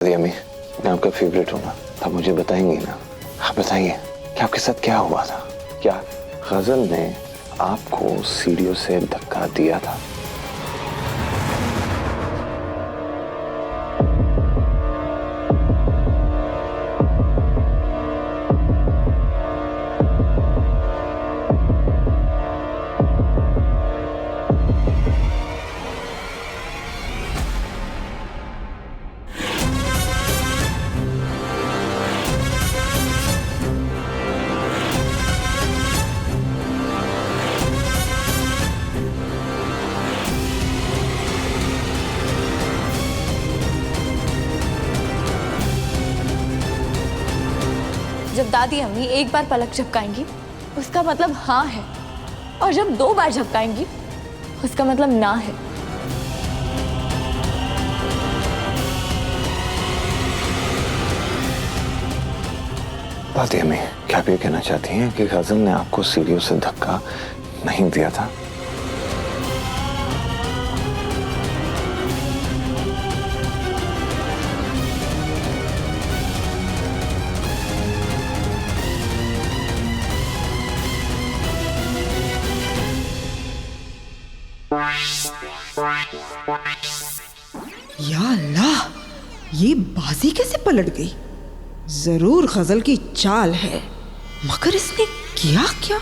अम्मी, मैं आपका फेवरेट हूँ ना, आप मुझे बताएंगी ना? आप बताइए कि आपके साथ क्या हुआ था? क्या गजल ने आपको सीढ़ियों से धक्का दिया था? जब दादी अम्मी एक बार पलक झपकाएंगी उसका मतलब हाँ है, और जब 2 बार झपकाएंगी उसका मतलब ना है। दादी अम्मी, क्या आप ये कहना चाहती हैं कि गजल ने आपको सीढ़ियों से धक्का नहीं दिया था? या अल्लाह, ये बाजी कैसे पलट गई? जरूर गजल की चाल है, मगर इसने किया क्या?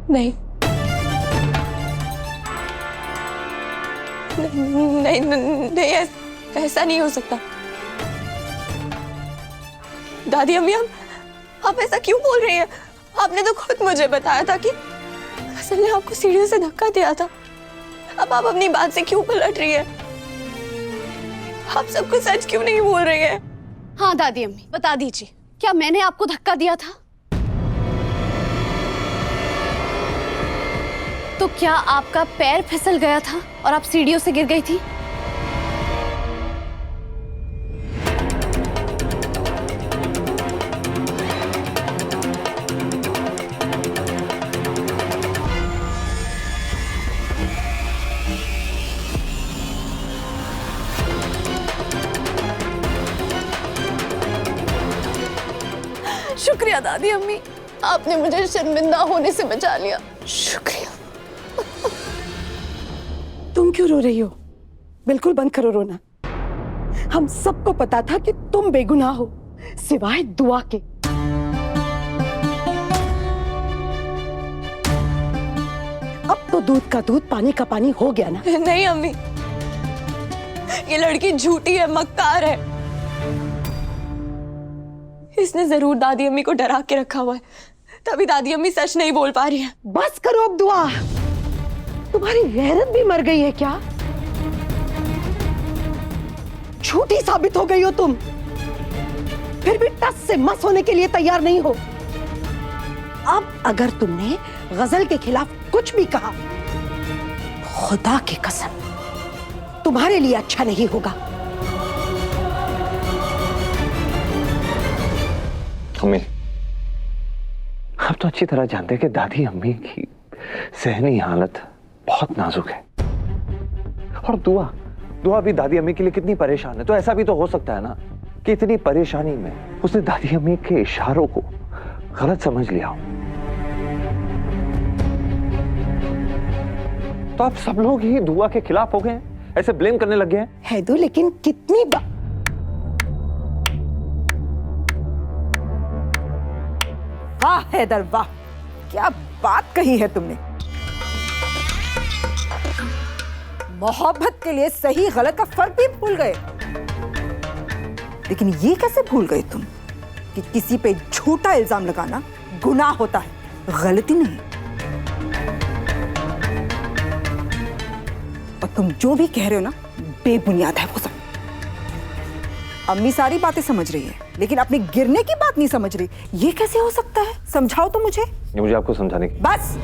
नहीं नहीं नहीं, नहीं ऐसा नहीं हो सकता। दादी अम्मी, आप ऐसा क्यों बोल रही हैं? आपने तो खुद मुझे बताया था कि गजल ने आपको सीढ़ियों से धक्का दिया था। अब आप अपनी बात से क्यों पलट रही हैं? आप सब कुछ सच क्यों नहीं बोल रही हैं? हाँ दादी अम्मी, बता दीजिए, क्या मैंने आपको धक्का दिया था? तो क्या आपका पैर फिसल गया था और आप सीढ़ियों से गिर गई थी? शुक्रिया दादी अम्मी, आपने मुझे शर्मिंदा होने से बचा लिया। शुक्रिया। तुम क्यों रो रही हो? बिल्कुल बंद करो रोना। हम सबको पता था कि तुम बेगुनाह हो, सिवाय दुआ के। अब तो दूध का दूध, पानी का पानी हो गया ना? नहीं अम्मी, ये लड़की झूठी है, मक्कार है। इसने जरूर दादी अम्मी को डरा के रखा हुआ है, तभी दादी अम्मी सच नहीं बोल पा रही है। बस करो अब दुआ। तुम्हारी गैरत भी मर गई है क्या? झूठी साबित हो गई हो तुम, फिर भी टस से मस होने के लिए तैयार नहीं हो। अब अगर तुमने गजल के खिलाफ कुछ भी कहा, खुदा की कसम तुम्हारे लिए अच्छा नहीं होगा। अम्मी, आप तो अच्छी तरह जानते हैं कि दादी अम्मी की सहनी हालत बहुत नाजुक है, और दुआ भी दादी अम्मी के लिए कितनी परेशान है। तो ऐसा भी तो हो सकता है ना कि इतनी परेशानी में उसने दादी अम्मी के इशारों को गलत समझ लिया हो। तो आप सब लोग ही दुआ के खिलाफ हो गए हैं, ऐसे ब्लेम करने लग गए हैं। हैदू, लेकिन कितनी बार वाह हैदर वाह, क्या बात कही है तुमने। मोहब्बत के लिए सही गलत का फर्क भी भूल गए। लेकिन ये कैसे भूल गए तुम कि किसी पे झूठा इल्जाम लगाना गुनाह होता है, गलती नहीं। और तुम जो भी कह रहे हो ना, बेबुनियाद है वो सब। अम्मी सारी बातें समझ रही है, लेकिन अपने गिरने की बात नहीं समझ रही। ये कैसे हो सकता है? समझाओ तो मुझे। ये मुझे आपको समझाने की। बस।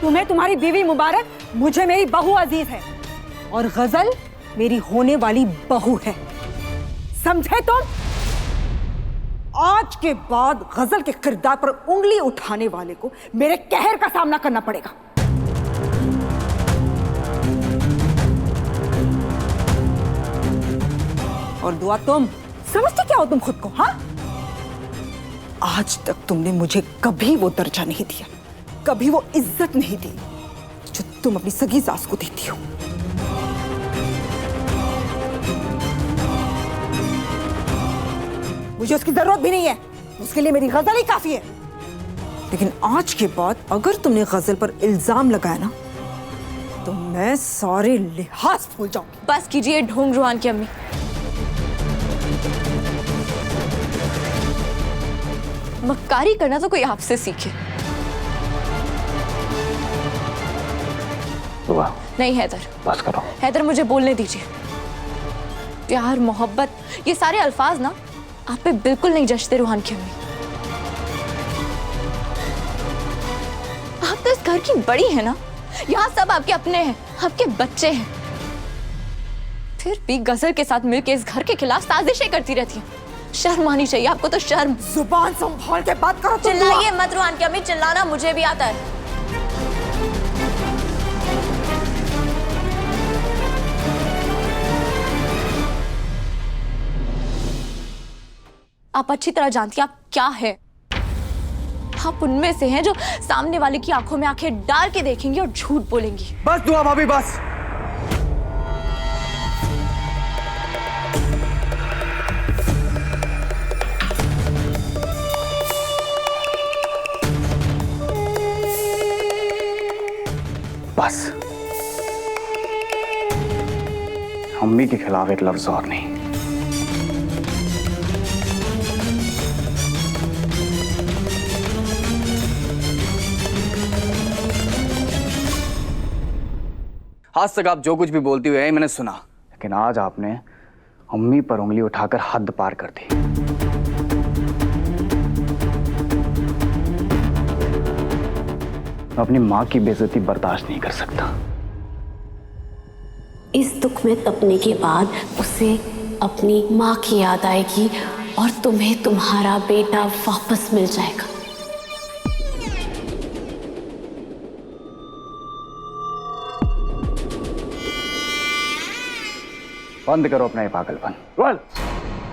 तुम्हें तुम्हारी बीवी मुबारक, मुझे मेरी बहू अजीज है, और गजल मेरी होने वाली बहू है। समझे तुम? आज के बाद गजल के किरदार पर उंगली उठाने वाले को मेरे कहर का सामना करना पड़ेगा। और दुआ, तुम समझते क्या हो तुम खुद को? हाँ, आज तक तुमने मुझे कभी वो दर्जा नहीं दिया, कभी वो इज्जत नहीं दी जो तुम अपनी सगी सास को देती हो। मुझे उसकी जरूरत भी नहीं है, उसके लिए मेरी गजल ही काफी है। लेकिन आज के बाद अगर तुमने गजल पर इल्जाम लगाया ना, तो मैं सारे लिहाज भूल जाऊंगी। बस कीजिए ढोंग रुहान की अम्मी। मक्कारी करना तो कोई आपसे सीखे। दुआ, नहीं हैदर, बस करो। हैदर मुझे बोलने दीजिए। प्यार, मोहब्बत, ये सारे अल्फाज ना आप पे बिल्कुल नहीं जचते रुहान की अम्मी। आप तो इस घर की बड़ी है ना, यहाँ सब आपके अपने हैं, आपके बच्चे हैं। फिर भी गजल के साथ मिलकर इस घर के खिलाफ साजिशें करती रहती हैं। शर्म आनी चाहिए आपको तो, शर्म। जुबान संभाल के बात करो। चिल्लाइए मत रुहान की अम्मी, चिल्लाना मुझे भी आता है। आप अच्छी तरह जानती हैं आप क्या है। आप उनमें से हैं जो सामने वाले की आंखों में आंखें डाल के देखेंगी और झूठ बोलेंगी। बस दुआ भाभी, बस। बस अम्मी के खिलाफ एक लफ्ज और नहीं। आज तक आप जो कुछ भी बोलती हुई है मैंने सुना, लेकिन आज आपने अम्मी पर उंगली उठाकर हद पार कर दी। मैं अपनी माँ की बेइज्जती बर्दाश्त नहीं कर सकता। इस दुख में तपने के बाद उसे अपनी माँ की याद आएगी और तुम्हें तुम्हारा बेटा वापस मिल जाएगा। बंद करो अपना ये पागलपन।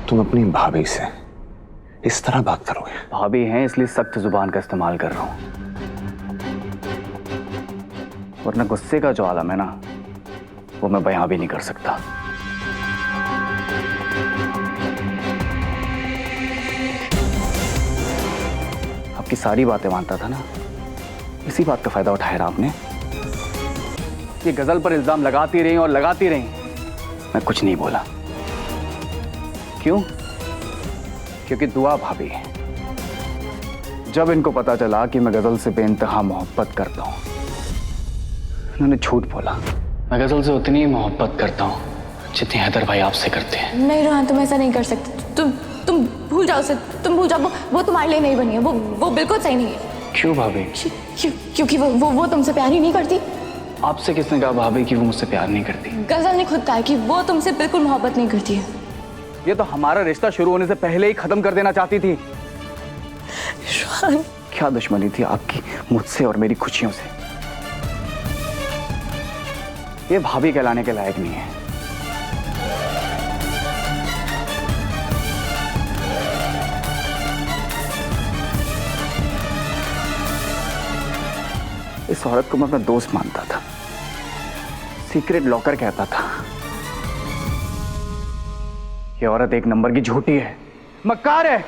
तुम अपनी भाभी से इस तरह बात करोगे? भाभी हैं इसलिए सख्त जुबान का इस्तेमाल कर रहा हूं, वरना गुस्से का जो आलम है ना, वो मैं बयां भी नहीं कर सकता। आपकी सारी बातें मानता था ना, इसी बात का फायदा उठाया आपने। ये गजल पर इल्जाम लगाती रही और लगाती रही, मैं कुछ नहीं बोला। क्यों? क्योंकि दुआ भाभी है, जब इनको पता चला कि मैं गजल से बेइंतहा मोहब्बत करता हूं, उन्होंने झूठ बोला। मैं गजल से उतनी ही मोहब्बत करता हूं जितनी हैदर भाई आपसे करते हैं। नहीं रुहान, तुम ऐसा नहीं कर सकते। तुम भूल जाओ उसे, तुम भूल जाओ। वो तुम्हारे लिए नहीं बनी है, वो बिल्कुल सही नहीं है। क्यों भाभी? क्योंकि वो तुमसे प्यार ही नहीं करती। आपसे किसने कहा भाभी कि वो मुझसे प्यार नहीं करती? गजल ने खुद कहा कि वो तुमसे बिल्कुल मोहब्बत नहीं करती है। ये तो हमारा रिश्ता शुरू होने से पहले ही खत्म कर देना चाहती थी। रुहान, क्या दुश्मनी थी आपकी मुझसे और मेरी खुशियों से? ये भाभी कहलाने के लायक नहीं है। इस औरत को मैं अपना दोस्त मानता था, सीक्रेट लॉकर कहता था। ये औरत एक नंबर की झूठी है, मक्कार है।